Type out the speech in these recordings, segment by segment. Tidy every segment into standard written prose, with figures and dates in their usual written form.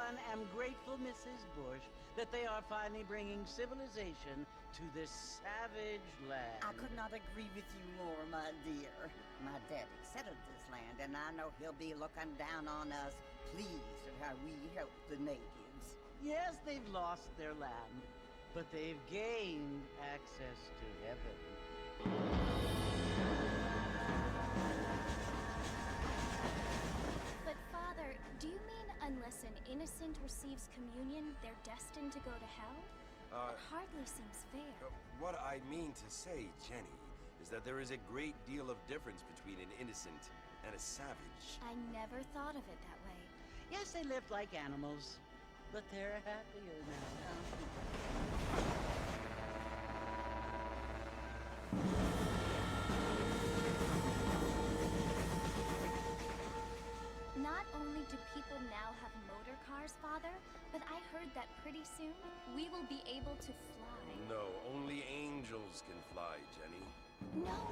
one am grateful, Mrs. Bush, that they are finally bringing civilization to this savage land. I could not agree with you more, my dear. My daddy settled this land, and I know he'll be looking down on us, pleased at how we help the natives. Yes, they've lost their land, but they've gained access to heaven. But Father, do you mean unless an innocent receives communion, they're destined to go to hell? That hardly seems fair. What I mean to say, Jenny, is that there is a great deal of difference between an innocent and a savage. I never thought of it that way. Yes, they lived like animals, but they're happier now. Not only do people now have motor cars, Father, but I heard that pretty soon we will be able to fly. No, only angels can fly, Jenny.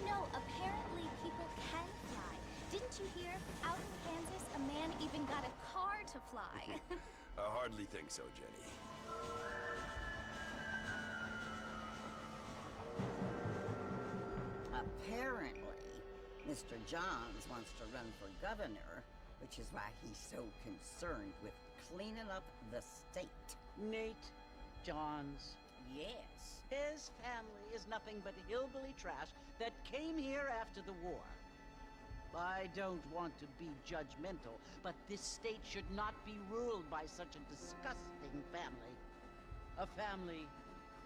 No, apparently people can fly. Didn't you hear? Out in Kansas, a man even got a car to fly. I hardly think so, Jenny. Apparently, Mr. Johns wants to run for governor, which is why he's so concerned with cleaning up the state. Nate Johns. Yes. His family is nothing but hillbilly trash that came here after the war. I don't want to be judgmental, but this state should not be ruled by such a disgusting family. A family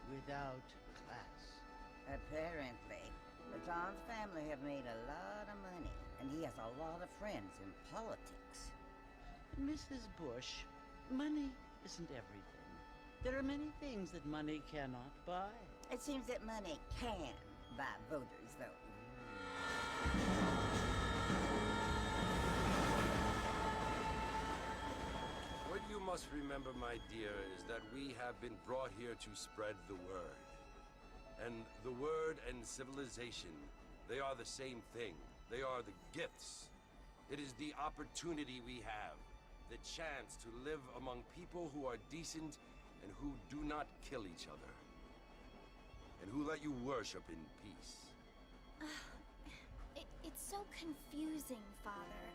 without class. Apparently, the Johns family have made a lot of money, and he has a lot of friends in politics. Mrs. Bush, money isn't everything. There are many things that money cannot buy. It seems that money can buy voters, though. What you must remember, my dear, is that we have been brought here to spread the word. And the word and civilization, they are the same thing. They are the gifts. It is the opportunity we have, the chance to live among people who are decent and who do not kill each other, and who let you worship in peace. It's so confusing, Father.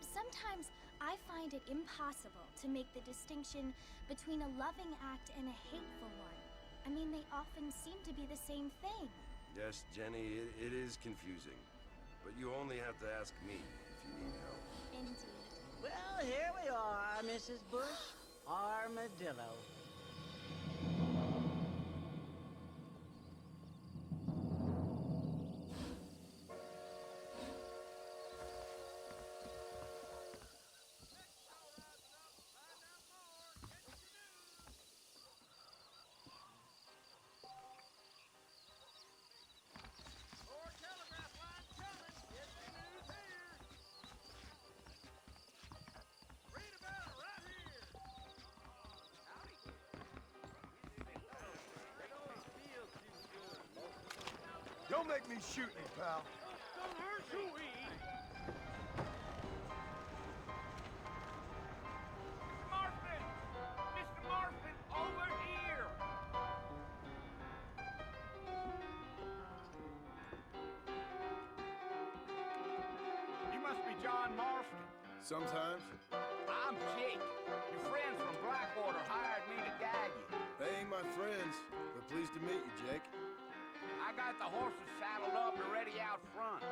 Sometimes I find it impossible to make the distinction between a loving act and a hateful one. I mean, they often seem to be the same thing. Yes, Jenny, it is confusing. But you only have to ask me if you need help. Indeed. Well, here we are, Mrs. Bush. Armadillo. Don't make me shoot you, pal. Don't hurt you, Marston! Mr. Marston, over here! You must be John Marston. Sometimes. I'm Jake. Your friends from Blackwater hired me to guide you. They ain't my friends, but pleased to meet you, Jake. I got the horses saddled up and ready out front.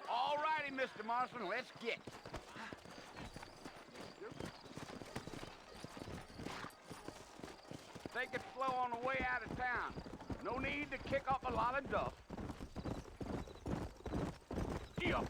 All righty, Mr. Marston, let's get. Take it slow on the way out of town. No need to kick up a lot of dust. Yeah.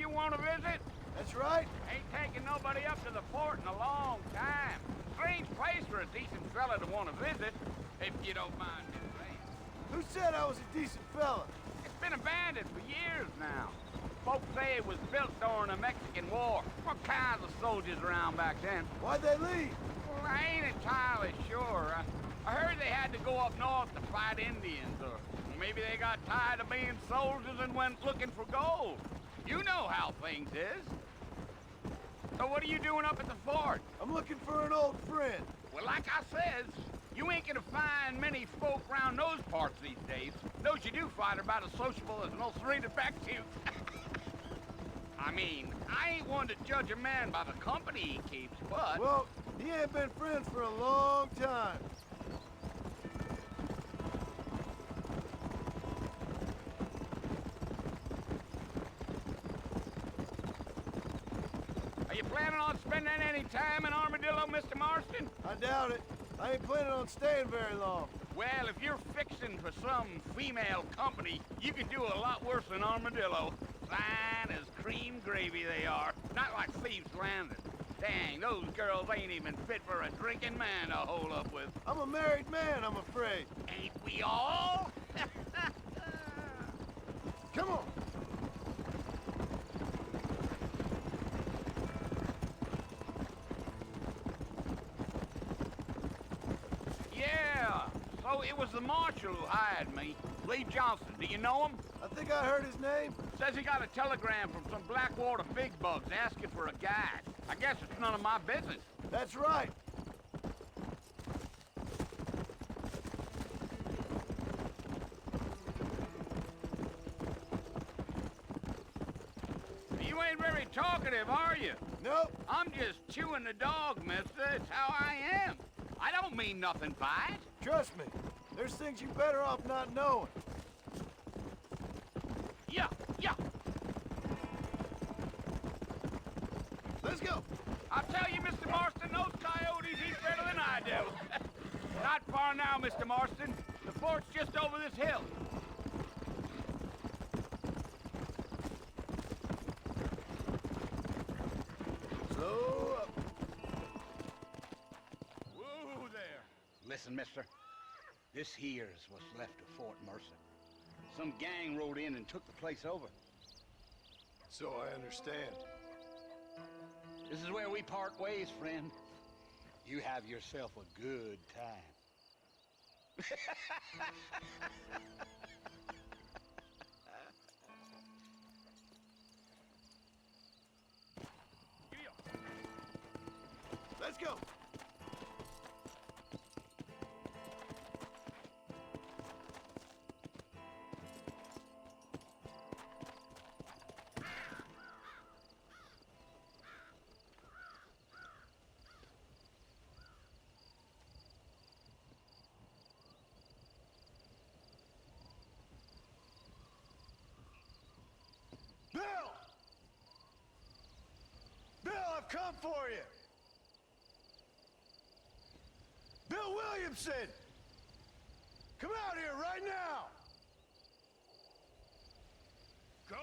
you want to visit? That's right. Ain't taking nobody up to the fort in a long time. Strange place for a decent fella to want to visit, if you don't mind me saying. Who said I was a decent fella? It's been abandoned for years now. Folks say it was built during the Mexican War. What kinds of soldiers around back then? Why'd they leave? Well, I ain't entirely sure. I heard they had to go up north to fight Indians, or maybe they got tired of being soldiers and went looking for gold. You know how things is. So what are you doing up at the fort? I'm looking for an old friend. Well, like I says, you ain't gonna find many folk around those parts these days. Those you do find are about as sociable as most read effective. I mean, I ain't one to judge a man by the company he keeps, but... Well, he ain't been friends for a long time. Are you planning on spending any time in Armadillo, Mr. Marston? I doubt it. I ain't planning on staying very long. Well, if you're fixing for some female company, you can do a lot worse than Armadillo. Fine as cream gravy they are. Not like Thieves Landing. Dang, those girls ain't even fit for a drinking man to hold up with. I'm a married man, I'm afraid. Ain't we all? Come on. Yeah, so it was the marshal who hired me. Lee Johnson, do you know him? I think I heard his name. Says he got a telegram from some Blackwater big bugs asking for a guide. I guess it's none of my business. That's right. You ain't very talkative, are you? Nope. I'm just chewing the dog, mister. It's how I am. I don't mean nothing by it. Trust me. There's things you better off not knowing. Yeah, yeah. Let's go. I'll tell you, Mr. Marston, those coyotes eat better than I do. Not far now, Mr. Marston. The fort's just over this hill. Slow up. Whoa there. Listen, mister. This here's what's left of Fort Mercer. Some gang rode in and took the place over. So I understand. This is where we part ways, friend. You have yourself a good time. Let's go. Bill! Bill, I've come for you! Bill Williamson! Come out here right now! Go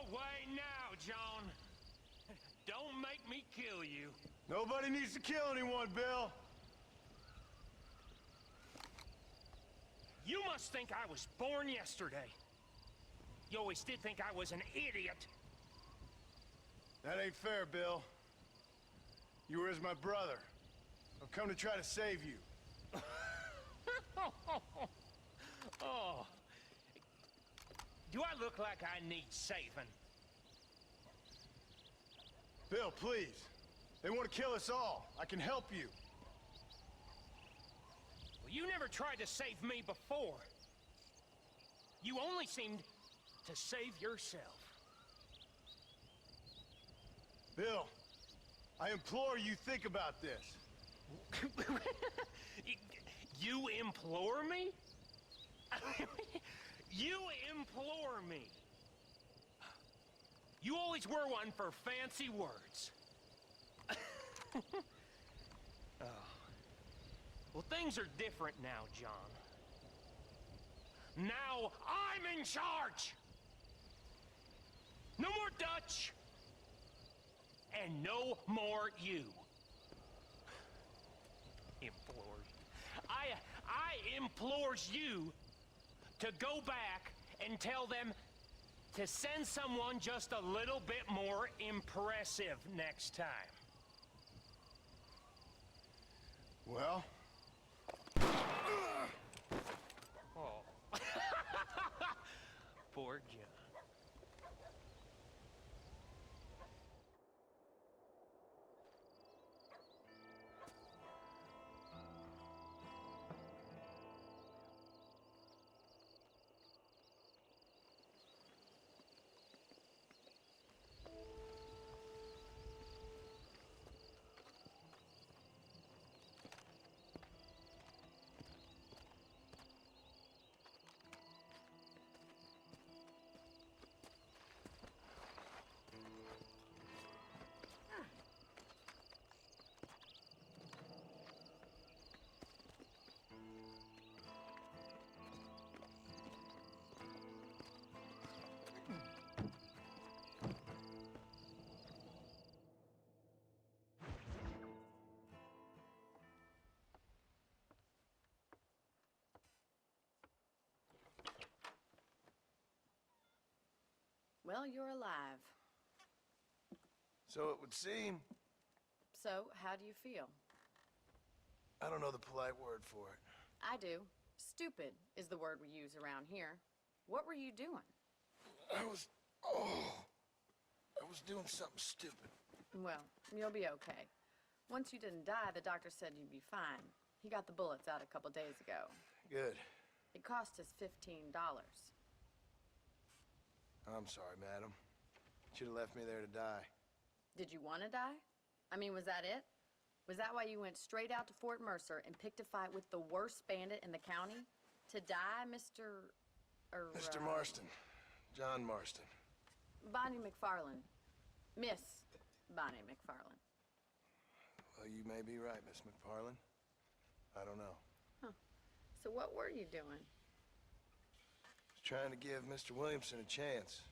away now, John. Don't make me kill you. Nobody needs to kill anyone, Bill. You must think I was born yesterday. You always did think I was an idiot. That ain't fair, Bill. You were as my brother. I've come to try to save you. Oh. Do I look like I need saving? Bill, please. They want to kill us all. I can help you. Well, you never tried to save me before. You only seemed to save yourself. Bill, I implore you, think about this. You implore me? You implore me. You always were one for fancy words. Oh. Well, things are different now, John. Now I'm in charge! No more Dutch! and no more you. Implores. I implores you to go back and tell them to send someone just a little bit more impressive next time. Well? Oh. Poor John. Well, you're alive. So it would seem. So, how do you feel? I don't know the polite word for it. I do. Stupid is the word we use around here. What were you doing? I was doing something stupid. Well, you'll be okay. Once you didn't die, the doctor said you'd be fine. He got the bullets out a couple days ago. Good. It cost us $15. I'm sorry, madam. Should have left me there to die. Did you want to die? I mean, was that it? Was that why you went straight out to Fort Mercer and picked a fight with the worst bandit in the county? To die, Mr. Mr. Marston. John Marston. Bonnie McFarlane. Miss Bonnie McFarlane. Well, you may be right, Miss McFarlane. I don't know. Huh. So what were you doing? Trying to give Mr. Williamson a chance.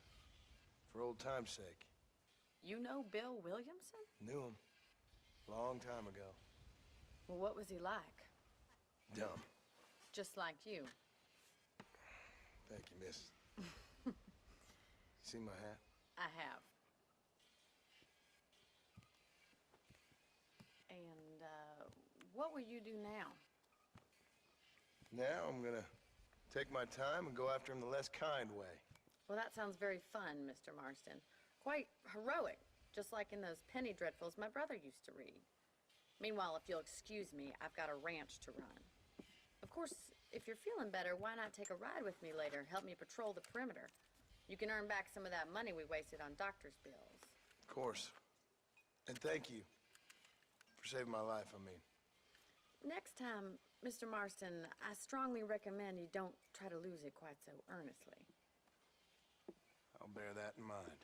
For old time's sake. You know Bill Williamson? Knew him. Long time ago. Well, what was he like? Dumb. Just like you. Thank you, miss. You see my hat? I have. And, what will you do now? Now I'm gonna take my time and go after him the less kind way. Well, that sounds very fun, Mr. Marston. Quite heroic, just like in those penny dreadfuls my brother used to read. Meanwhile, if you'll excuse me, I've got a ranch to run. Of course, if you're feeling better, why not take a ride with me later? Help me patrol the perimeter. You can earn back some of that money we wasted on doctor's bills. Of course. And thank you for saving my life, I mean. Next time, Mr. Marston, I strongly recommend you don't try to lose it quite so earnestly. I'll bear that in mind.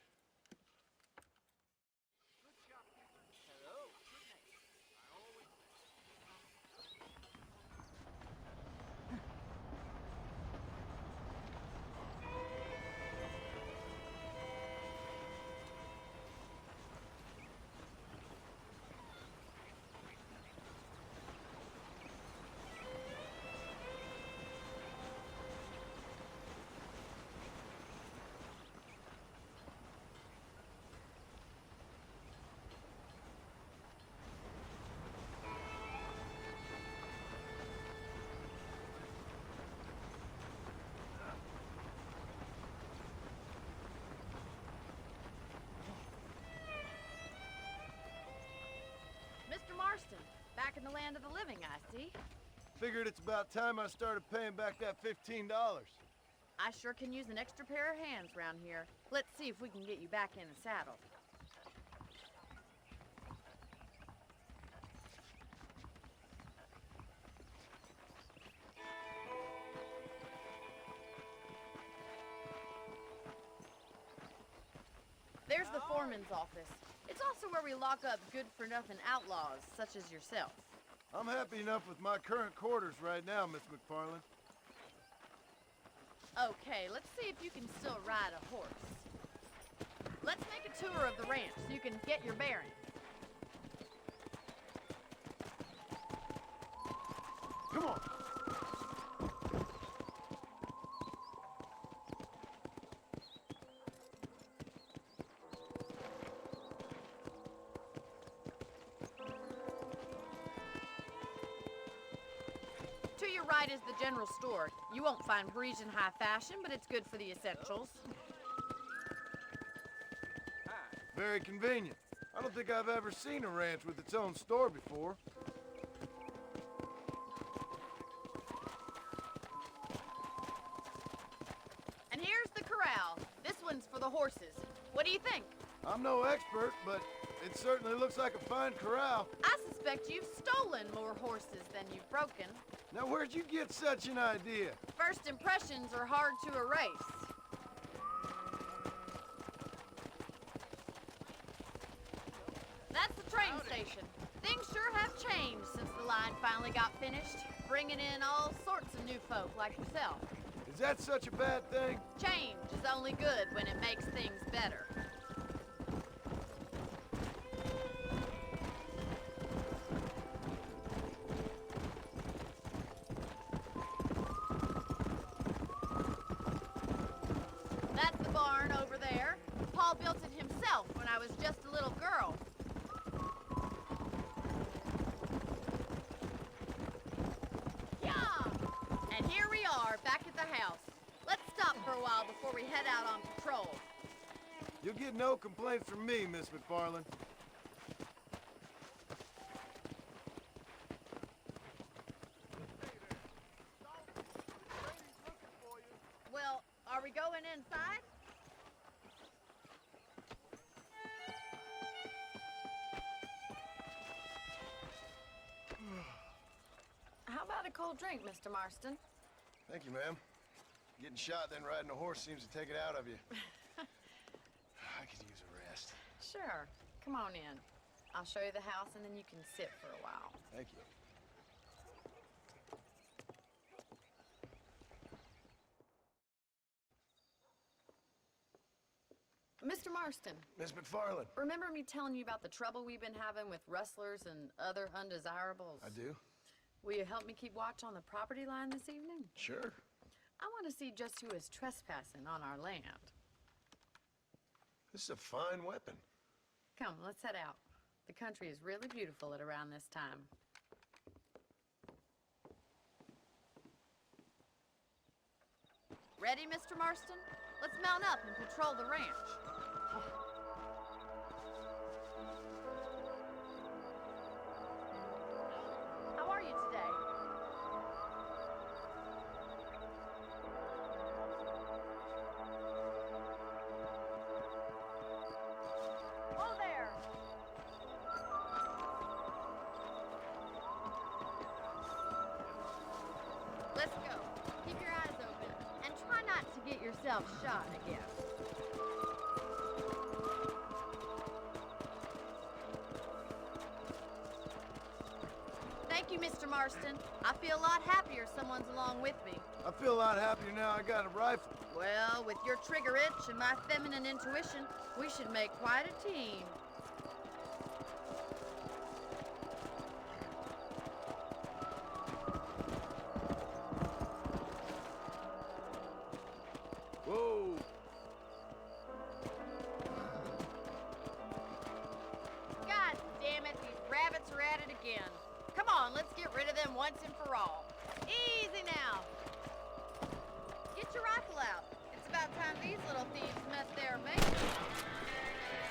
Mr. Marston, back in the land of the living, I see. Figured it's about time I started paying back that $15. I sure can use an extra pair of hands around here. Let's see if we can get you back in the saddle. There's the foreman's office. It's also where we lock up good-for-nothing outlaws, such as yourself. I'm happy enough with my current quarters right now, Miss McFarlane. Okay, let's see if you can still ride a horse. Let's make a tour of the ranch so you can get your bearings. Come on. To your right is the general store. You won't find Parisian high fashion, but it's good for the essentials. Very convenient. I don't think I've ever seen a ranch with its own store before. And here's the corral. This one's for the horses. What do you think? I'm no expert, but it certainly looks like a fine corral. I suspect you've stolen more horses than you've broken. Now, where'd you get such an idea? First impressions are hard to erase. That's the train station. Things sure have changed since the line finally got finished, bringing in all sorts of new folk like yourself. Is that such a bad thing? Change is only good when it makes things better. That's the barn over there. Paul built it himself when I was just a little girl. Yeah! And here we are, back at the house. Let's stop for a while before we head out on patrol. You'll get no complaints from me, Miss McFarland. Well, are we going inside? How about a cold drink, Mr. Marston? Thank you, ma'am. Getting shot then riding a horse seems to take it out of you. I could use a rest. Sure. Come on in. I'll show you the house and then you can sit for a while. Thank you. Mr. Marston, Miss McFarland. remember me telling you about the trouble we've been having with rustlers and other undesirables? I do? Will you help me keep watch on the property line this evening? Sure. I want to see just who is trespassing on our land. This is a fine weapon. Come, let's head out. The country is really beautiful at around this time. Ready, Mr. Marston? Let's mount up and patrol the ranch. How are you today? Whoa there! Let's go. Keep your eyes open and try not to get yourself shot again. Thank you, Mr. Marston. I feel a lot happier someone's along with me. I feel a lot happier now I got a rifle. Well, with your trigger itch and my feminine intuition, we should make quite a team. Whoa. God damn it, these rabbits are at it again. Come on, let's get rid of them once and for all. Easy now. Get your rifle out. It's about time these little thieves met their mate.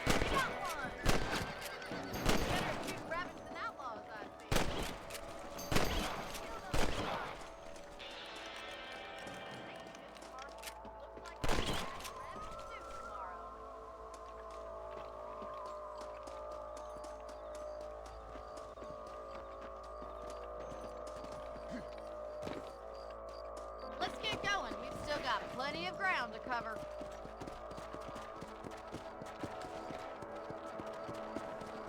You got one. Better shoot rabbits than outlaws, I see. Kill those guys. Looks like we're gonna have rabbit stew tomorrow. Let's get going. We've still got plenty of ground to cover.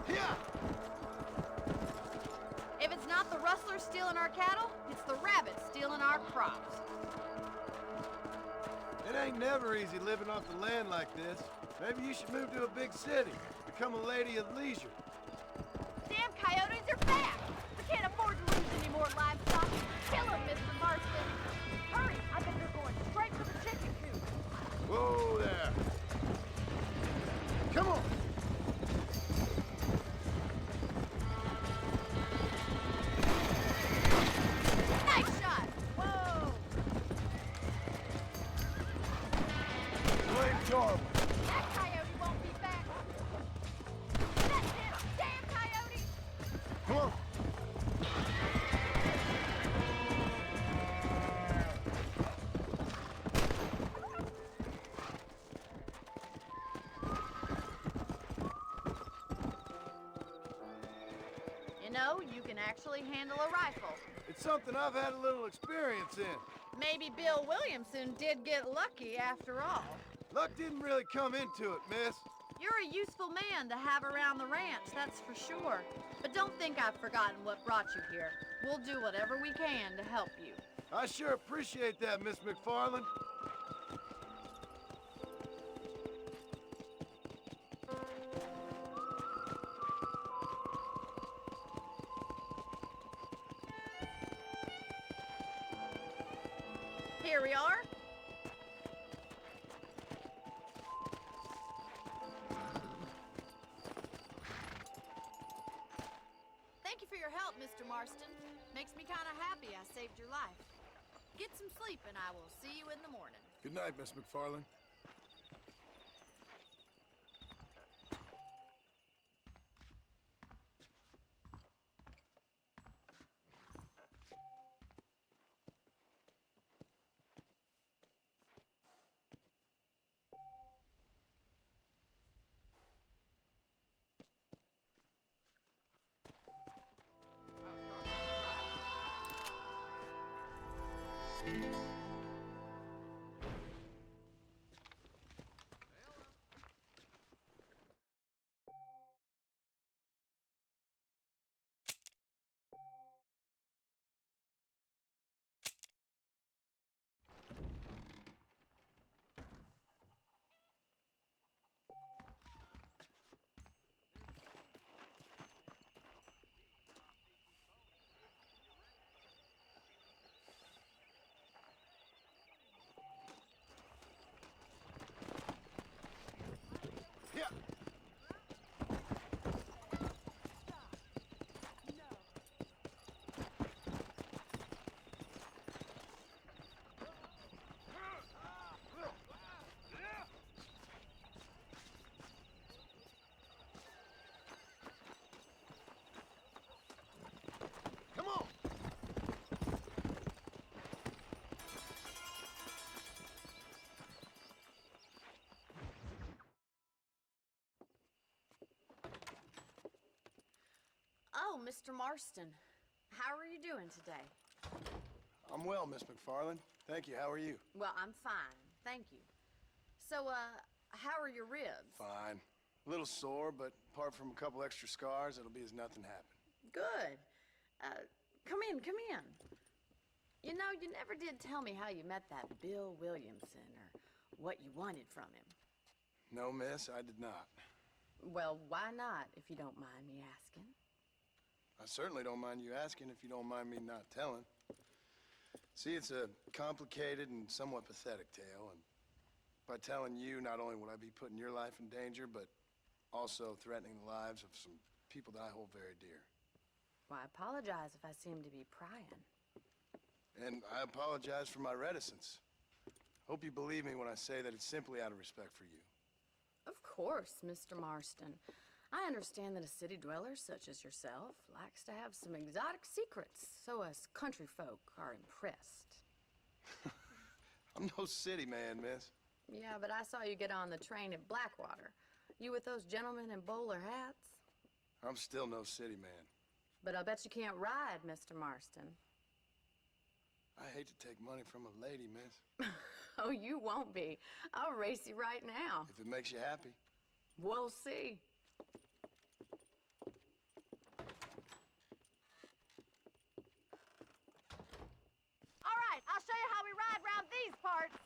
Yeah. If it's not the rustlers stealing our cattle, it's the rabbits stealing our crops. It ain't never easy living off the land like this. Maybe you should move to a big city. Become a lady of leisure. Damn coyotes are back! We can't afford to lose any more livestock. Kill them, Mr. Marston. Hurry! I bet they're going straight for the chicken coop. Whoa there. Come on. Nice shot! Whoa! Blame Darwin. That coyote won't be back. That's it! Damn coyote! Come on. You know, you can actually handle a rifle. It's something I've had a little experience in. Maybe Bill Williamson did get lucky after all. Luck didn't really come into it, miss. You're a useful man to have around the ranch, that's for sure. But don't think I've forgotten what brought you here. We'll do whatever we can to help you. I sure appreciate that, Miss McFarland. Here we are. Thank you for your help, Mr. Marston. Makes me kind of happy I saved your life. Get some sleep and I will see you in the morning. Good night, Miss McFarland. Yeah. Come on. Oh, Mr. Marston. How are you doing today? I'm well, Miss McFarland. Thank you. How are you? Well, I'm fine. Thank you. So, how are your ribs? Fine. A little sore, but apart from a couple extra scars, it'll be as nothing happened. Good. Come in, come in. You know, you never did tell me how you met that Bill Williamson or what you wanted from him. No, miss, I did not. Well, why not, if you don't mind me asking? I certainly don't mind you asking if you don't mind me not telling. See, it's a complicated and somewhat pathetic tale, and by telling you, not only would I be putting your life in danger, but also threatening the lives of some people that I hold very dear. Well, I apologize if I seem to be prying. And I apologize for my reticence. Hope you believe me when I say that it's simply out of respect for you. Of course, Mr. Marston. I understand that a city dweller such as yourself likes to have some exotic secrets, so us country folk are impressed. I'm no city man, miss. Yeah, but I saw you get on the train at Blackwater. You with those gentlemen in bowler hats? I'm still no city man. But I'll bet you can't ride, Mr. Marston. I hate to take money from a lady, miss. Oh, you won't be. I'll race you right now. If it makes you happy. We'll see. All right, I'll show you how we ride round these parts.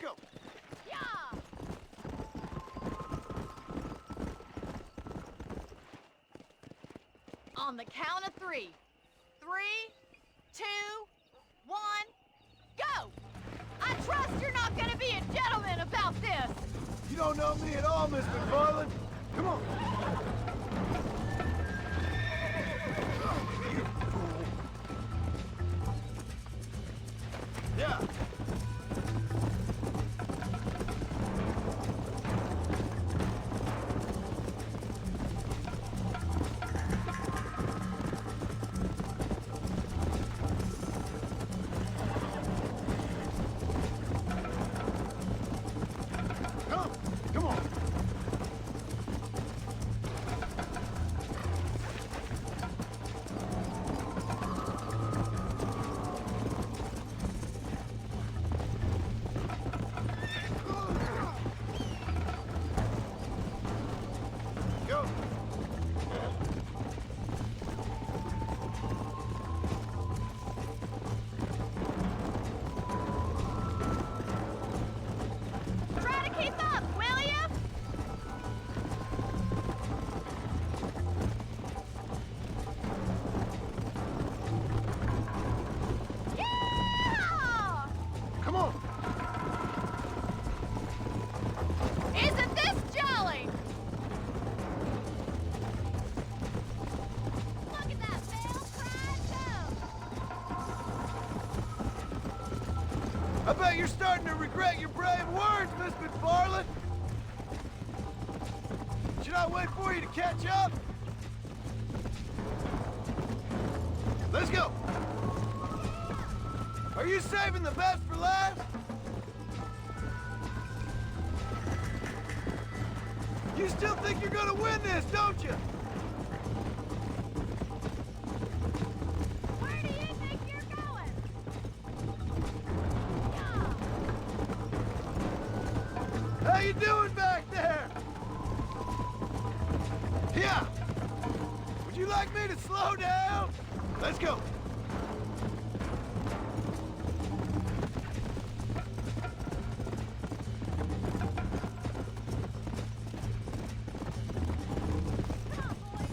go. Yeah! On the count of 3. 3, 2, 1, go! I trust you're not gonna be a gentleman about this! You don't know me at all, Miss McFarland. Come on. You fool. Yeah. Come on. Go. Try to keep up, will ya? Yeah! Come on. Isn't this jolly? Look at that bell cry go! I bet you're starting to regret your brave words, Miss McFarland. Should I wait for you to catch up? Let's go. Are you saving the best for last? You still think you're gonna win this, don't you? Where do you think you're going? Yeah! How you doing back there? Yeah. Would you like me to slow down? Let's go. Come on, boys!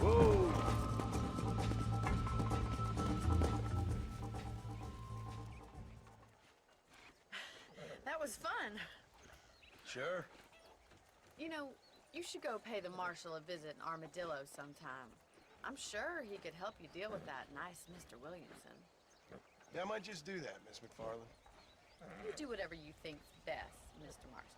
Whoa. That was fun. Sure. You know, you should go pay the marshal a visit in Armadillo sometime. I'm sure he could help you deal with that nice Mr. Williamson. Yeah, I might just do that, Miss McFarland. You do whatever you think's best, Mr. Marston.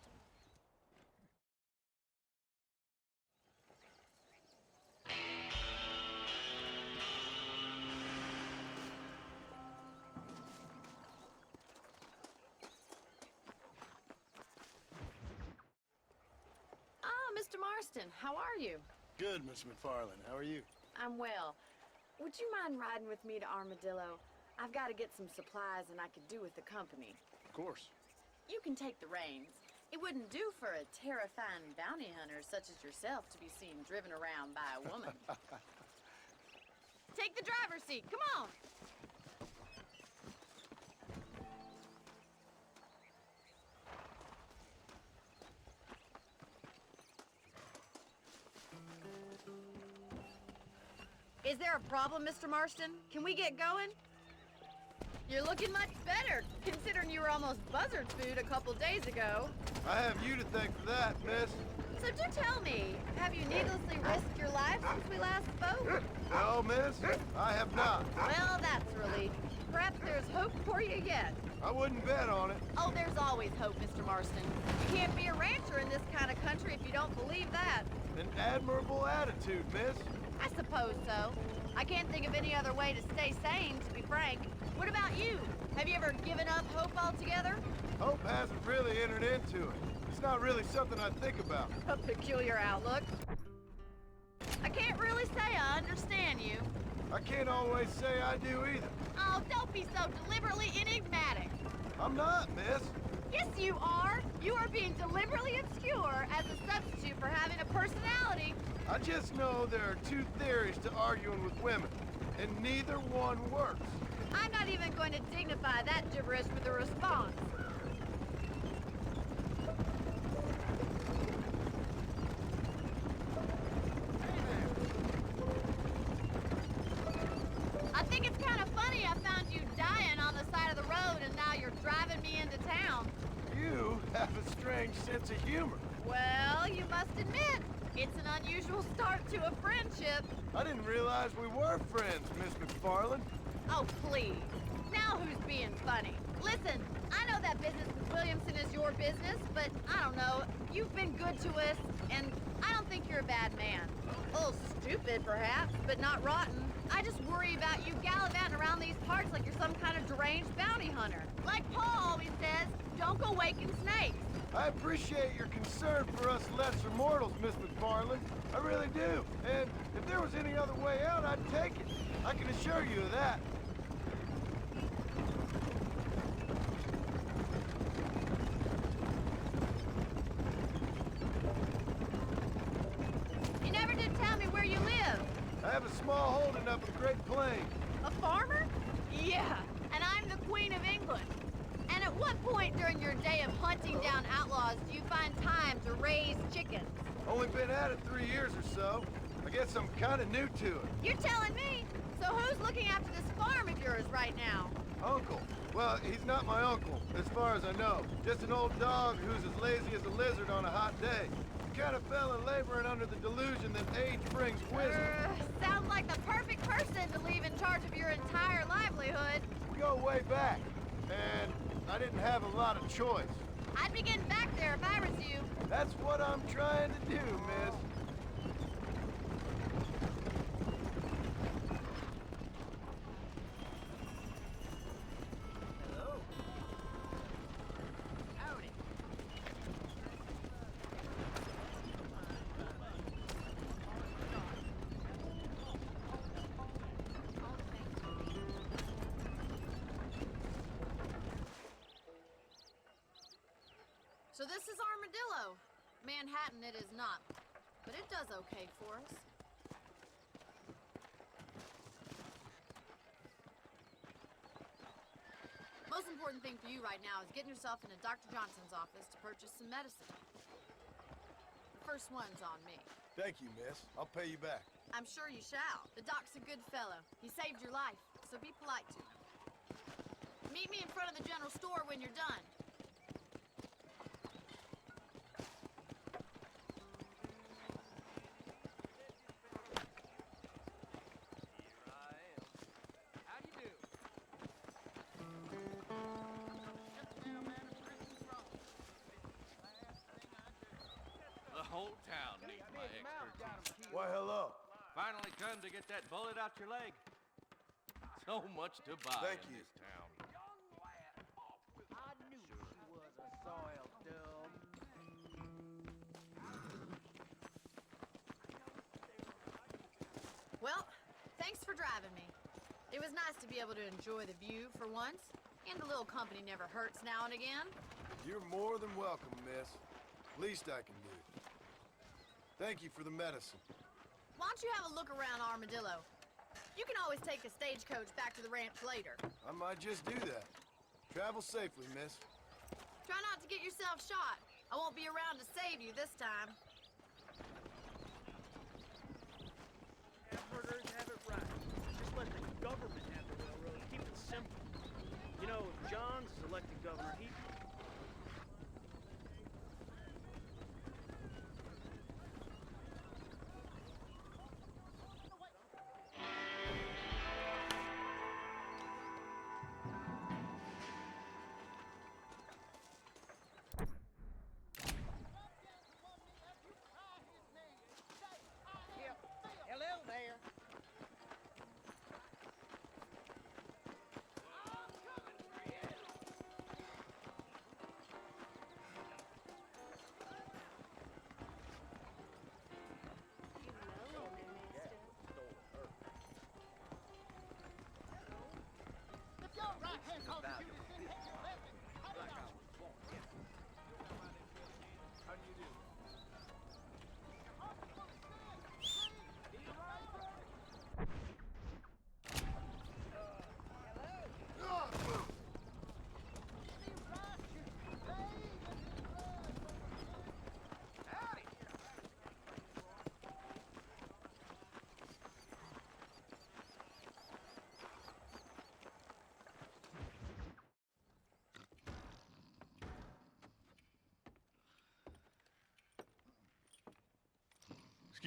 Ah, Mr. Marston, how are you? Good, Miss McFarland. How are you? I'm well. Would you mind riding with me to Armadillo? I've got to get some supplies and I could do with the company. Of course. You can take the reins. It wouldn't do for a terrifying bounty hunter such as yourself to be seen driven around by a woman. Take the driver's seat, come on! Is there a problem, Mr. Marston? Can we get going? You're looking much better, considering you were almost buzzard food a couple days ago. I have you to thank for that, miss. So do tell me, have you needlessly risked your life since we last spoke? No, miss, I have not. Well, that's a relief. Perhaps there's hope for you yet. I wouldn't bet on it. Oh, there's always hope, Mr. Marston. You can't be a rancher in this kind of country if you don't believe that. An admirable attitude, miss. I suppose so. I can't think of any other way to stay sane, to be frank. What about you? Have you ever given up hope altogether? Hope hasn't really entered into it. It's not really something I think about. A peculiar outlook. I can't really say I understand you. I can't always say I do either. Oh, don't be so deliberately enigmatic. I'm not, miss. Yes, you are. You are being deliberately obscure as a substitute for having a personality. I just know there are two theories to arguing with women, and neither one works. I'm not even going to dignify that gibberish with a response. I think it's kind of funny I found you dying on the side of the road and now you're driving me into town. You have a strange sense of humor. Well, you must admit, it's an unusual start to a friendship. I didn't realize we were friends, Miss McFarland. Oh, please. Now who's being funny? Listen, I know that business with Williamson is your business, but I don't know. You've been good to us, and I don't think you're a bad man. A little stupid, perhaps, but not rotten. I just worry about you gallivanting around these parts like you're some kind of deranged bounty hunter. Like Paul always says, don't go waking snakes. I appreciate your concern for us lesser mortals, Miss McFarland. I really do. And if there was any other way out, I'd take it. I can assure you of that. You never did tell me where you live. I have a small holding up in Great Plains. A farmer? Yeah, and I'm the Queen of England. And at what point during your day of hunting down outlaws do you find time to raise chickens? Only been at it 3 years or so. I guess I'm kind of new to it. You're telling me? So who's looking after this farm of yours right now? Uncle. Well, he's not my uncle, as far as I know. Just an old dog who's as lazy as a lizard on a hot day. The kind of fella laboring under the delusion that age brings wisdom. Sounds like the perfect person to leave in charge of your entire livelihood. We go way back, and I didn't have a lot of choice. I'd be getting back there if I was you. That's what I'm trying to do, miss. So this is Armadillo. Manhattan it is not, but it does okay for us. Most important thing for you right now is getting yourself into Dr. Johnson's office to purchase some medicine. The first one's on me. Thank you, miss. I'll pay you back. I'm sure you shall. The doc's a good fellow. He saved your life, so be polite to him. Meet me in front of the general store when you're done. The whole town needs my expertise. Why, hello. Finally come to get that bullet out your leg. So much to buy Thank in you. this town. I knew she was a soiled dumb. Well, thanks for driving me. It was nice to be able to enjoy the view for once, and a little company never hurts now and again. You're more than welcome, miss. Least I can do. Thank you for the medicine. Why don't you have a look around Armadillo? You can always take a stagecoach back to the ranch later. I might just do that. Travel safely, miss. Try not to get yourself shot. I won't be around to save you this time. Hamburgers have it right. Just let the government have the railroad. Keep it simple. You know, if John's elected governor, he...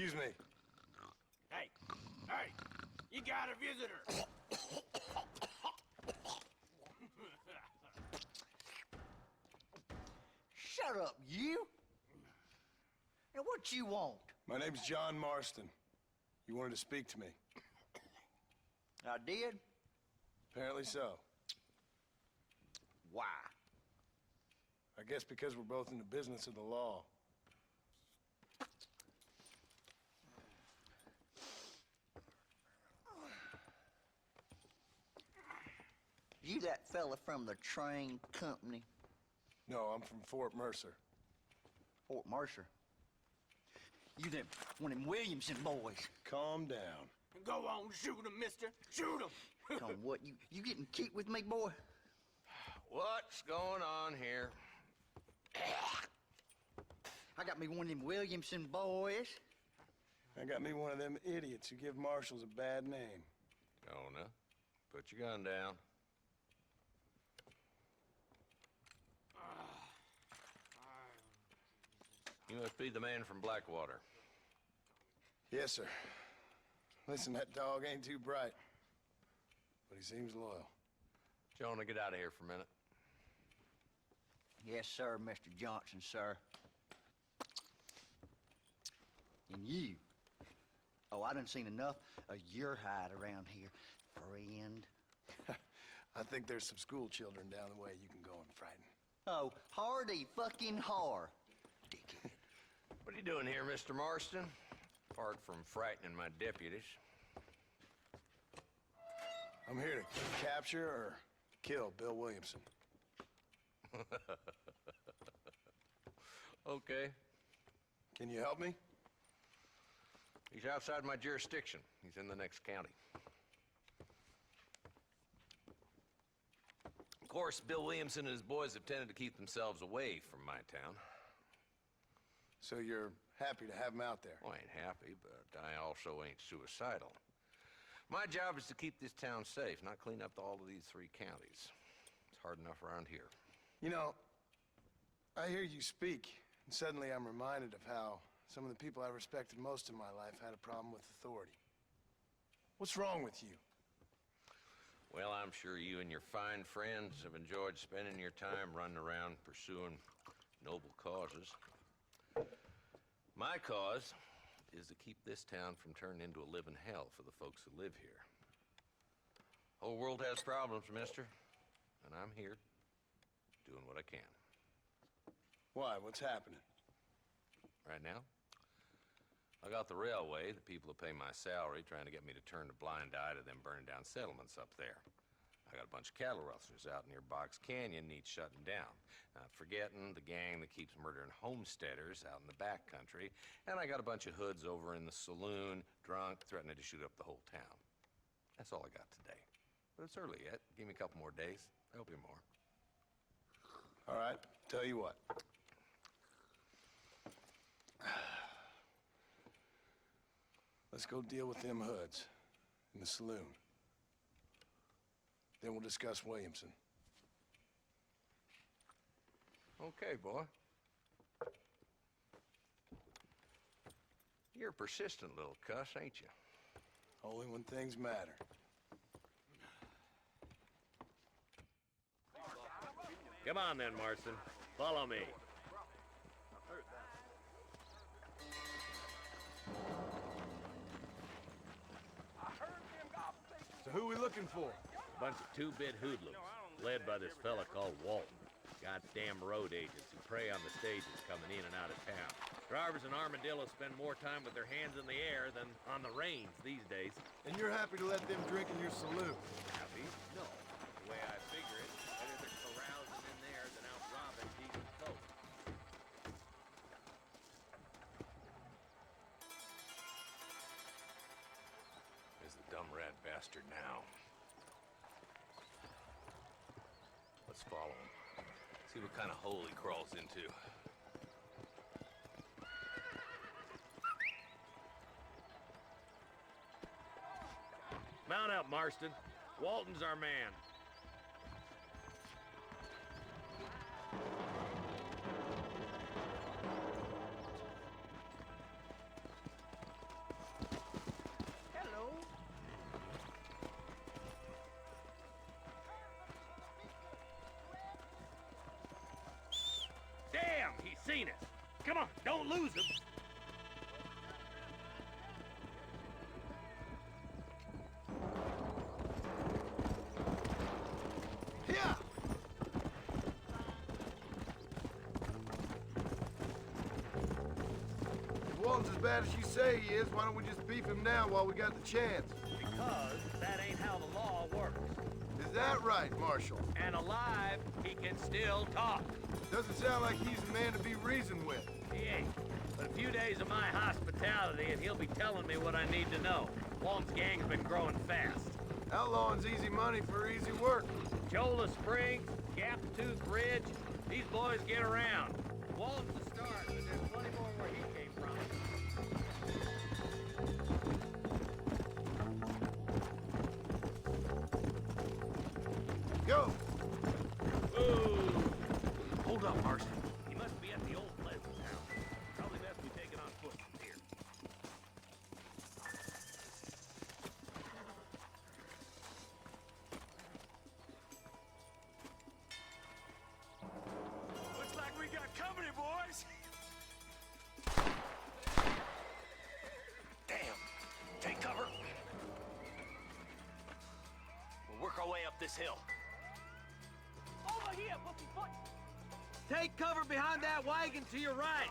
Excuse me. Hey, hey, you got a visitor. Shut up, you! And what you want? My name's John Marston. You wanted to speak to me. I did? Apparently so. Why? I guess because we're both in the business of the law. You that fella from the train company? No, I'm from Fort Mercer. Fort Mercer? You them one of them Williamson boys? Calm down. Go on, shoot him, mister. Shoot him. Come, what, you getting cute with me, boy? What's going on here? I got me one of them Williamson boys. I got me one of them idiots who give marshals a bad name. Oh, no? Put your gun down. You must be the man from Blackwater. Yes, sir. Listen, that dog ain't too bright, but he seems loyal. Jonah, get out of here for a minute. Yes, sir, Mr. Johnson, sir. And you. Oh, I done seen enough of your hide around here, friend. I think there's some school children down the way you can go and frighten. Oh, hardy fucking har. Dickhead. What are you doing here, Mr. Marston? Apart from frightening my deputies. I'm here to capture or kill Bill Williamson. Okay. Can you help me? He's outside my jurisdiction. He's in the next county. Of course, Bill Williamson and his boys have tended to keep themselves away from my town. So you're happy to have him out there? Well, I ain't happy, but I also ain't suicidal. My job is to keep this town safe, not clean up all of these 3 counties. It's hard enough around here. You know, I hear you speak, and suddenly I'm reminded of how some of the people I respected most in my life had a problem with authority. What's wrong with you? Well, I'm sure you and your fine friends have enjoyed spending your time running around pursuing noble causes. My cause is to keep this town from turning into a living hell for the folks who live here. Whole world has problems, mister, and I'm here doing what I can. Why? What's happening? Right now, I got the railway, the people who pay my salary, trying to get me to turn a blind eye to them burning down settlements up there. I got a bunch of cattle rustlers out near Box Canyon needs shutting down. Not forgetting the gang that keeps murdering homesteaders out in the back country. And I got a bunch of hoods over in the saloon, drunk, threatening to shoot up the whole town. That's all I got today. But it's early yet. Give me a couple more days. There'll be more. All right, tell you what. Let's go deal with them hoods in the saloon. Then we'll discuss Williamson. Okay, boy. You're a persistent little cuss, ain't you? Only when things matter. Come on then, Marston. Follow me. So who we looking for? Bunch of 2-bit hoodlums, led by this fella called Walton. Goddamn road agents who prey on the stages coming in and out of town. Drivers and armadillos spend more time with their hands in the air than on the reins these days. And you're happy to let them drink in your saloon? Happy? No. The way I figure it, better they're carousing in there than out robbing decent folk. There's the dumb rat bastard now. Let's follow him. See what kind of hole he crawls into. Mount up, Marston. Walton's our man. Come on, don't lose him. Yeah! If Walton's as bad as you say he is, why don't we just beef him now while we got the chance? Because that ain't how the law works. Is that right, Marshal? And alive, he can still talk. Doesn't sound like he's a man to be reasoned with. He ain't. But a few days of my hospitality and he'll be telling me what I need to know. Walton's gang's been growing fast. Outlawing's easy money for easy work. Cholla Springs, Gap Tooth Ridge, these boys get around. Walton's the start, but there's plenty more where he came from. Go! Ooh. Hold up, Marston. He must be at the old Pleasant House. Probably best we take it on foot from here. Looks like we got company, boys. Damn. Take cover. We'll work our way up this hill. Over here, Pussyfoot. Take cover behind that wagon to your right.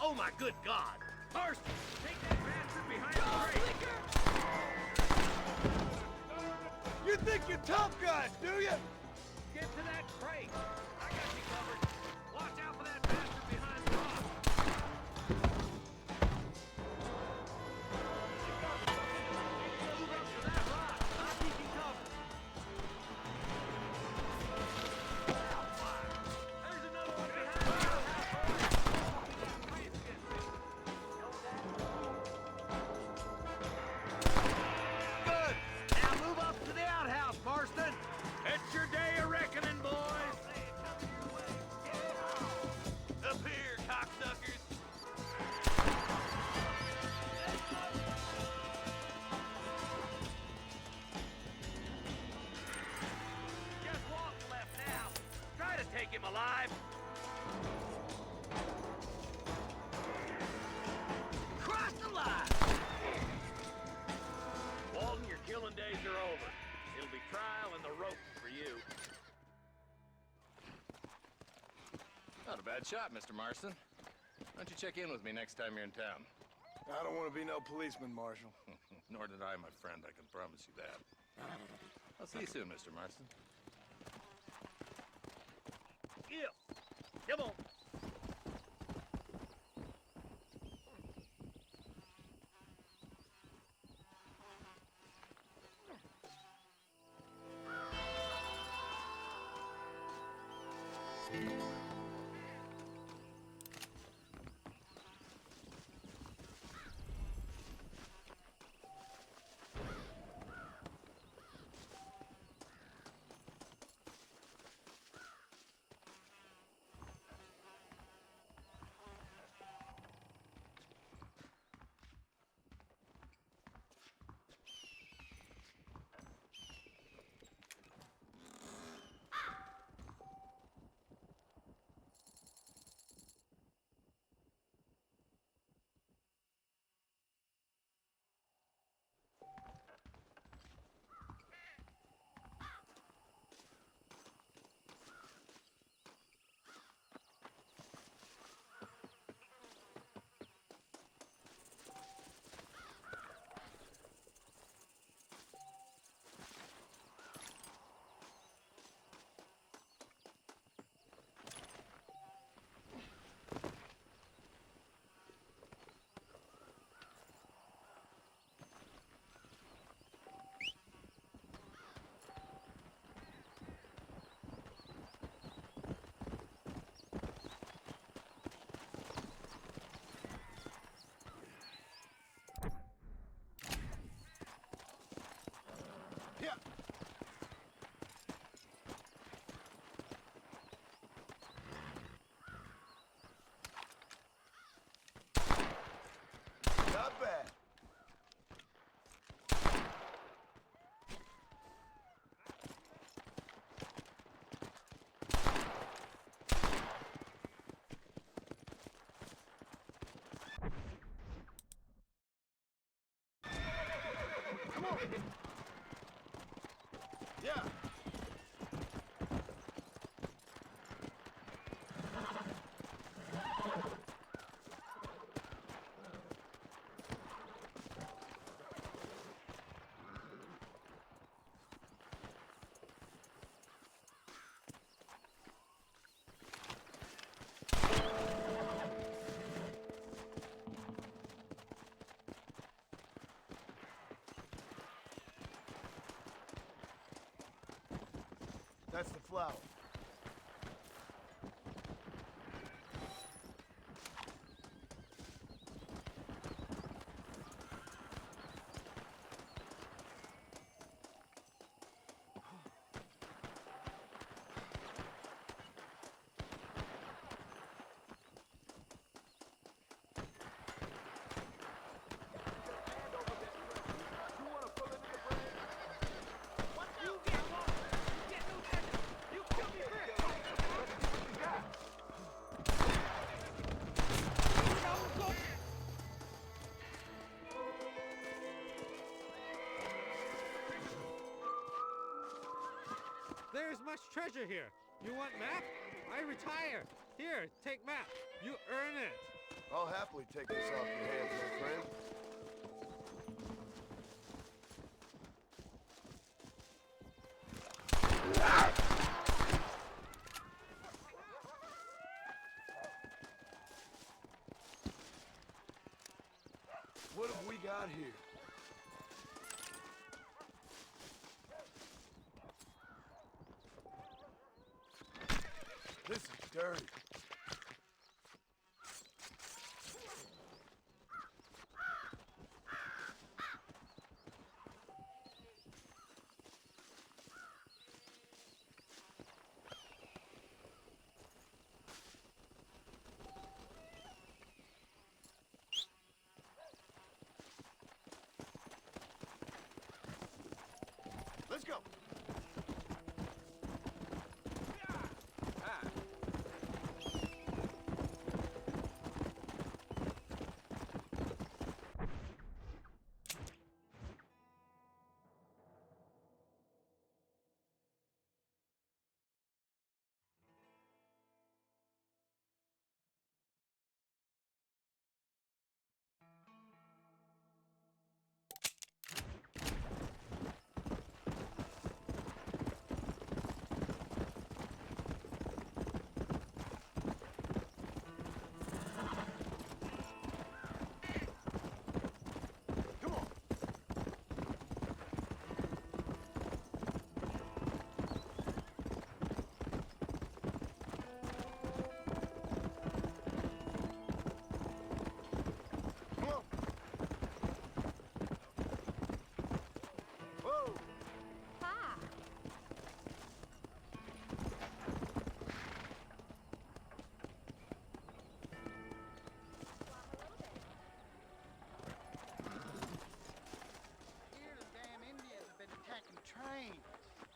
Oh my good God. Marston, take that bastard behind the crate. You think you're tough guys, do you? Get to that crate. I got you covered. Watch out for that bastard behind the rock. Move up to that rock. I'll keep you covered. There's another one behind you. Good. Now move up to the outhouse, Marston. It's your day of reckoning, boys. Up here, cocksuckers. Just Walton left now. Try to take him alive. Cross the line. Walton, your killing days are over. It'll be trial and the rope for you. Not a bad shot, Mr. Marston. Why don't you check in with me next time you're in town? I don't want to be no policeman, Marshal. Nor did I, my friend. I can promise you that. I'll see you soon, Mr. Marston. Yeah. Come on. Yeah. That's the flower. There's much treasure here. You want map? I retire. Here, take map. You earn it. I'll happily take this off your hands, my friend. What have we got here? This is dirty. Let's go.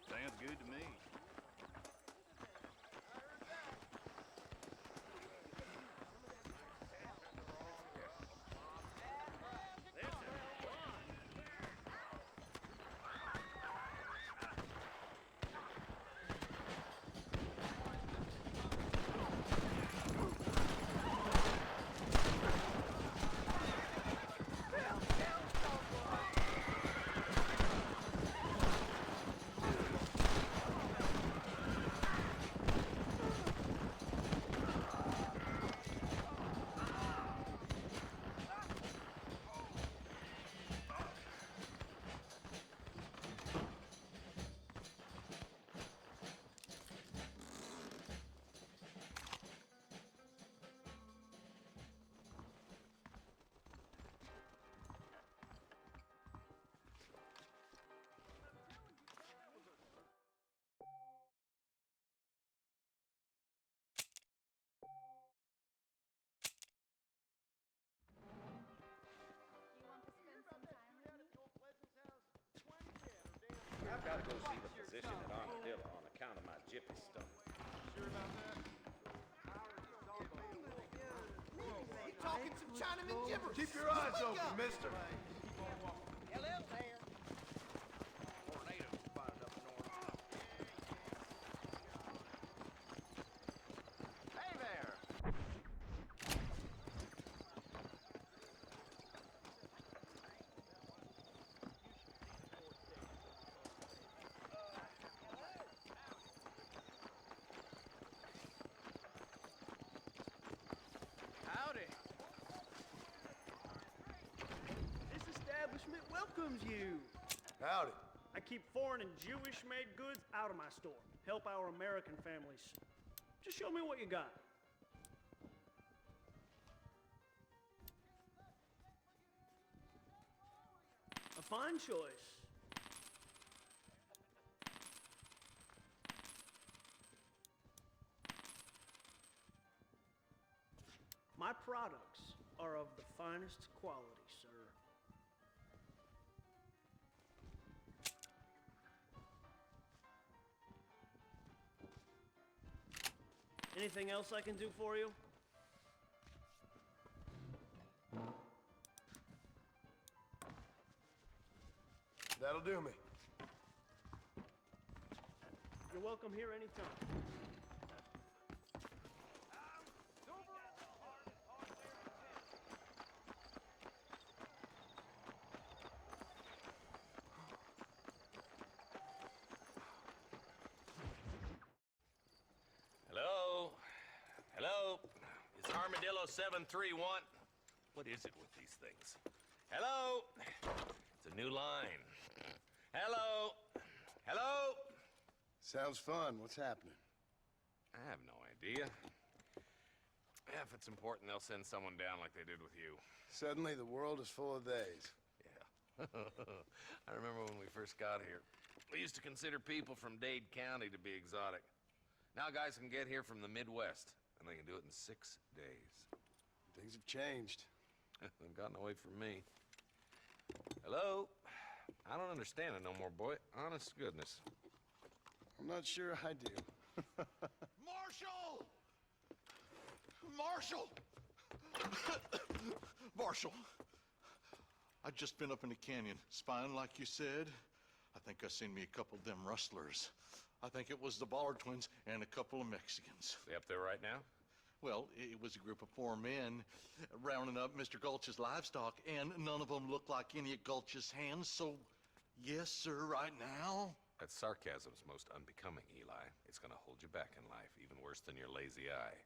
Sounds good to me. I've got to go see the physician at Armadillo on account of my jippy stomach. Sure about that? He's talking some Chinaman gibberish. Keep your eyes open, mister. Hello there. welcomes you. Howdy. I keep foreign and Jewish-made goods out of my store. Help our American families. Just show me what you got. A fine choice. My products are of the finest quality, sir. Anything else I can do for you? That'll do me. You're welcome here anytime. Hello? Hello? Is Armadillo 731? What is it with these things? Hello? It's a new line. Hello? Hello? Sounds fun. What's happening? I have no idea. If it's important, they'll send someone down like they did with you. Suddenly, the world is full of theys. Yeah. I remember when we first got here. We used to consider people from Dade County to be exotic. Now guys can get here from the Midwest, and they can do it in 6 days. Things have changed. They've gotten away from me. Hello? I don't understand it no more, boy. Honest to goodness. I'm not sure I do. Marshal! Marshal! Marshal! I just been up in the canyon, spying like you said. I think I seen me a couple of them rustlers. I think it was the Ballard twins and a couple of Mexicans. They up there right now? Well, it was a group of 4 men rounding up Mr. Gulch's livestock, and none of them looked like any of Gulch's hands, so yes, sir, right now. That sarcasm's most unbecoming, Eli. It's gonna hold you back in life, even worse than your lazy eye.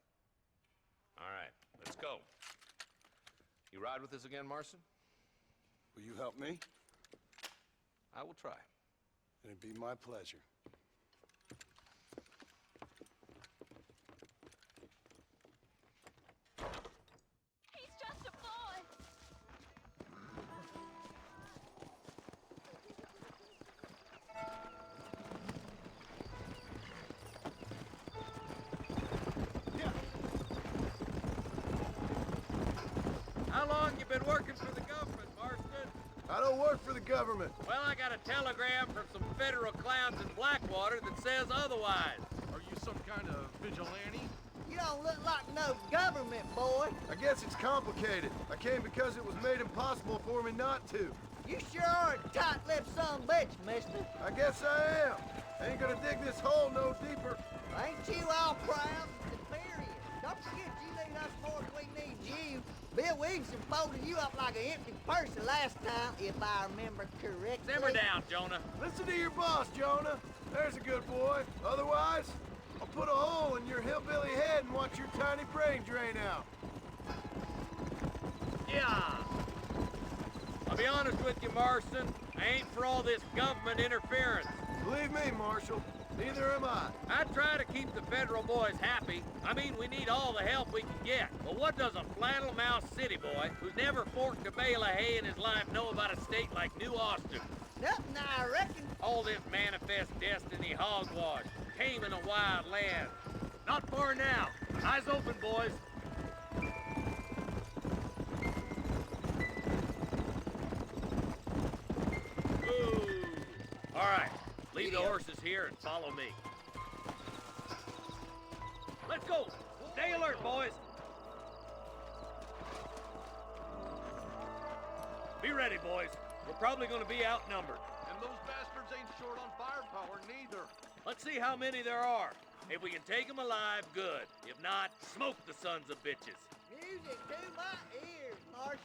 All right, let's go. You ride with us again, Marston? Will you help me? I will try. It'd be my pleasure. He's just a boy. How long you been working for the government, Marston? I don't work for the government. Well, I got a telegram from some federal clowns in Blackwater that says otherwise. Are you some kind of vigilante? You don't look like no government, boy. I guess it's complicated. I came because it was made impossible for me not to. You sure are a tight-lipped son of a bitch, mister. I guess I am. I ain't gonna dig this hole no deeper. Ain't you all proud and superior? Don't forget you need us more than we need you. Bill Williamson folded you up like an empty purse the last time, if I remember correctly. Simmer down, Jonah. Listen to your boss, Jonah. There's a good boy. Otherwise, I'll put a hole in your hillbilly head and watch your tiny brain drain out. Yeah. I'll be honest with you, Marston. I ain't for all this government interference. Believe me, Marshal, neither am I. I try to keep the federal boys happy. I mean, we need all the help we can get. But what does a flannel-mouthed city boy who's never forked a bale of hay in his life know about a state like New Austin? Nothing, I reckon. All this manifest destiny hogwash, taming a wild land. Not far now. Eyes open, boys. Ooh. All right, leave the horses here and follow me. Let's go. Stay alert, boys. Be ready, boys. We're probably going to be outnumbered. And those bastards ain't short on firepower, neither. Let's see how many there are. If we can take them alive, good. If not, smoke the sons of bitches. Music to my ears, Marshal.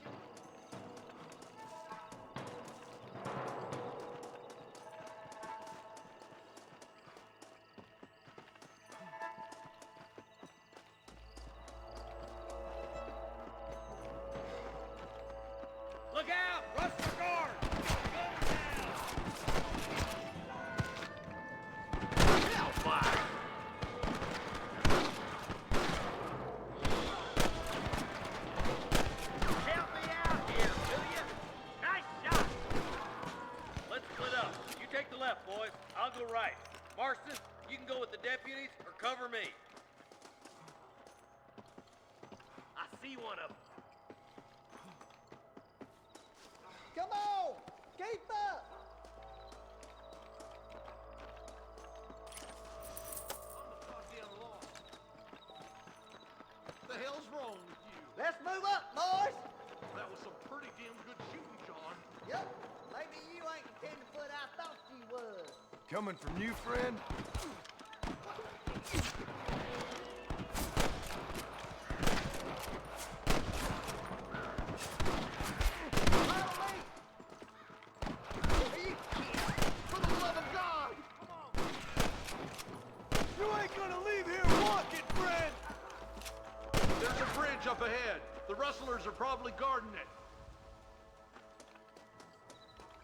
Look out! Rush the guard! to the right. Marston, you can go with the deputies or cover me. I see one of them. Come on! Keep up! The hell's wrong with you? Let's move up, boys! That was some pretty damn good shooting, John. Yup, maybe you ain't the tenderfoot I thought you was. Coming from you, friend? For the love of God! You ain't gonna leave here walking, friend! There's a bridge up ahead. The rustlers are probably guarding it.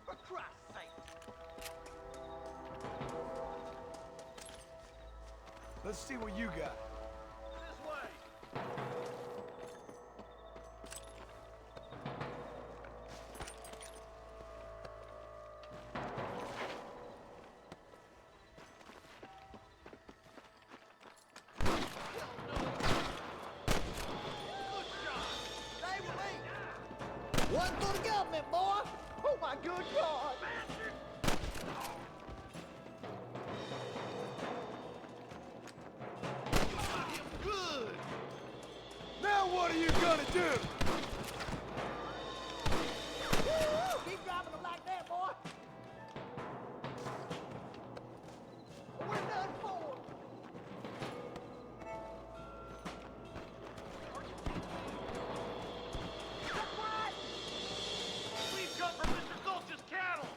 For Christ's sake! Let's see what you got. This way! Stay with me! One for the government, boy! Oh my good God! Good! Now what are you gonna do? Woo! Keep dropping them like that, boy! We're done for! We've come from Mr. Gulch's cattle!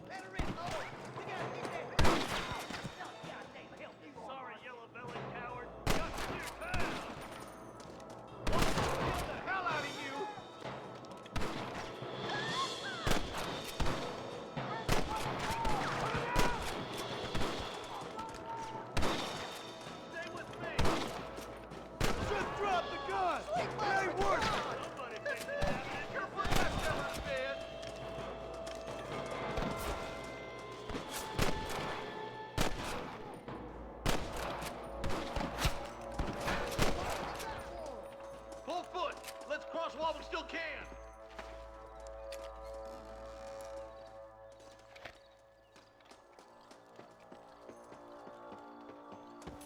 Let her in, boy! We gotta get that... Oh, goddamn help you! Sorry, yellow-bellied coward. Got to your town. Get the hell out of you! Stay with me. Just drop the gun! It ain't working! Somebody make it happen. Your projectile's dead! Full foot! Let's cross while we still can!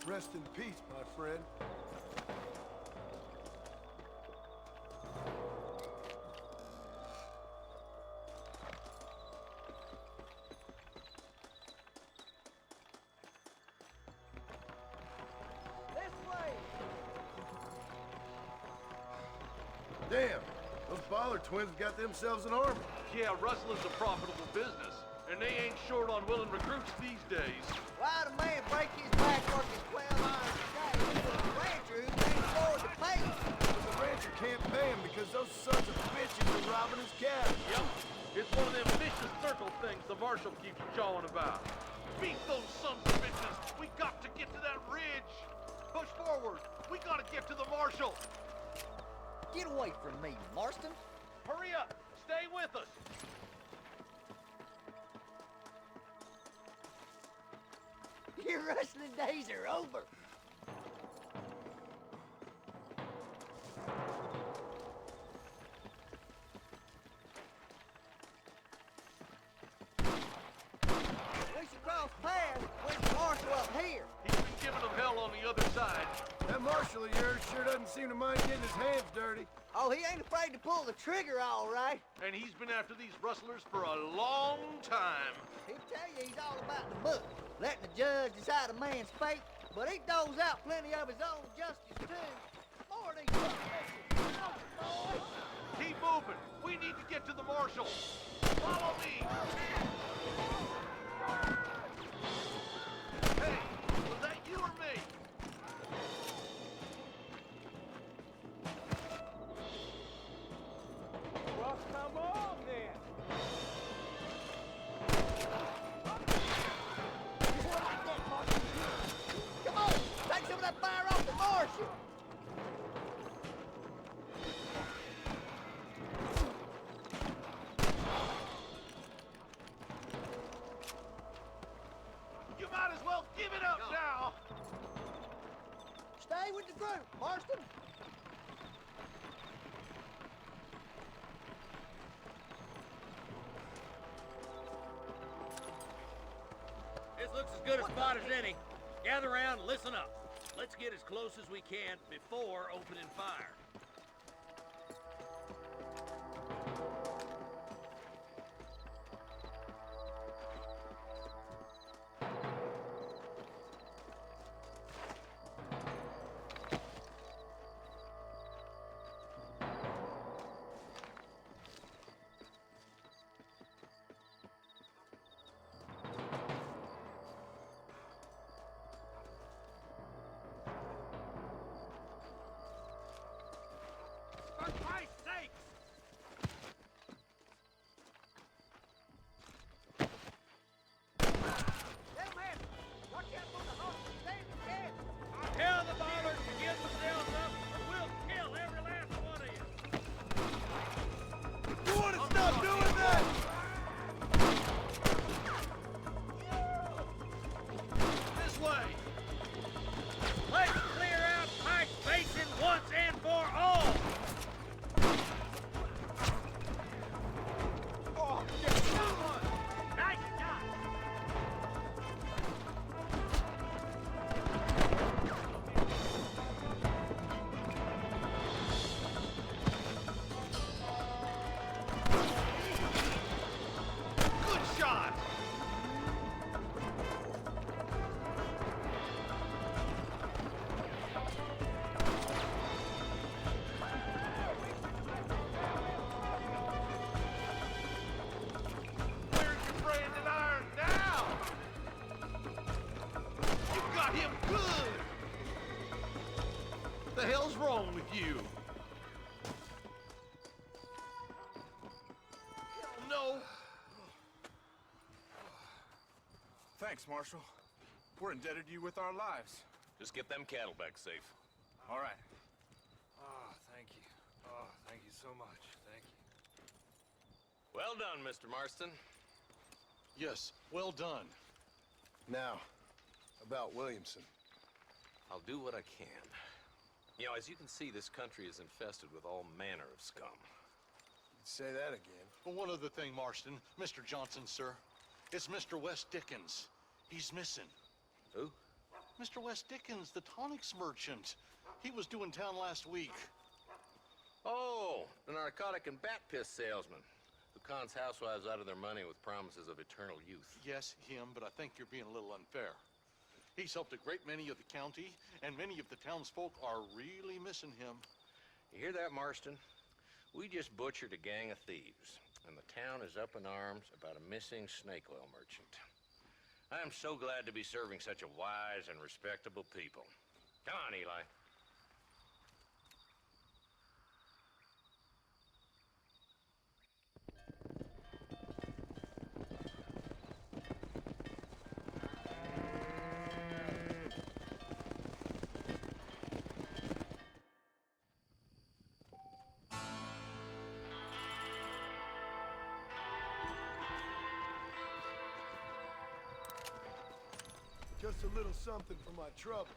Rest in peace, my friend. This way! Damn, those Baller twins got themselves an army. Yeah, rustling's a profitable business, and they ain't short on willing recruits these days. Why'd a man break his back working 12 hours a day with a rancher who can't afford to pay him? The rancher can't pay him because those sons of bitches are robbing his cattle. Yep, it's one of them vicious circle things the marshal keeps jawing about. Beat those sons of bitches! We got to get to that ridge! Push forward! We gotta get to the marshal! Get away from me, Marston. Hurry up! Stay with us! Your rustling days are over. We should cross paths with the marshal up here. He's been giving them hell on the other side. That marshal of yours sure doesn't seem to mind getting his hands dirty. Oh, he ain't afraid to pull the trigger, all right. And he's been after these rustlers for a long time. He'll tell you he's all about the book, letting the judge decide a man's fate, but he doles out plenty of his own justice, too. More of these boys. Keep moving. We need to get to the marshal. Follow me. Hey, was that you or me? Well, come on then. Come on, take some of that fire off the marshal. Stay with the group, Marston. This looks as good a spot as any. Gather around and listen up. Let's get as close as we can before opening fire. For Christ's sake! Little man, watch out for the horse. Stay in the cab. Tell the ballers to give themselves up, or we'll kill every last one of you. You want to stop doing that? This way. Let's clear out Pike's Basin once and for all. Oh, Nice shot. Good shot! Where's your branded iron now? You got him good! The hell's wrong with you? No! Thanks, Marshal. We're indebted to you with our lives. Just get them cattle back safe. All right. Oh, thank you. Oh, thank you so much. Thank you. Well done, Mr. Marston. Yes, well done. Now, about Williamson. I'll do what I can. You know, as you can see, this country is infested with all manner of scum. Say that again. Well, one other thing, Marston. Mr. Johnson, sir. It's Mr. West Dickens. He's missing. Who? Mr. West Dickens, the tonics merchant. He was due in town last week. Oh, the narcotic and bat piss salesman who cons housewives out of their money with promises of eternal youth. Yes, him, but I think you're being a little unfair. He's helped a great many of the county, and many of the townsfolk are really missing him. You hear that, Marston? We just butchered a gang of thieves, and the town is up in arms about a missing snake oil merchant. I am so glad to be serving such a wise and respectable people. Come on, Eli. Just a little something for my troubles.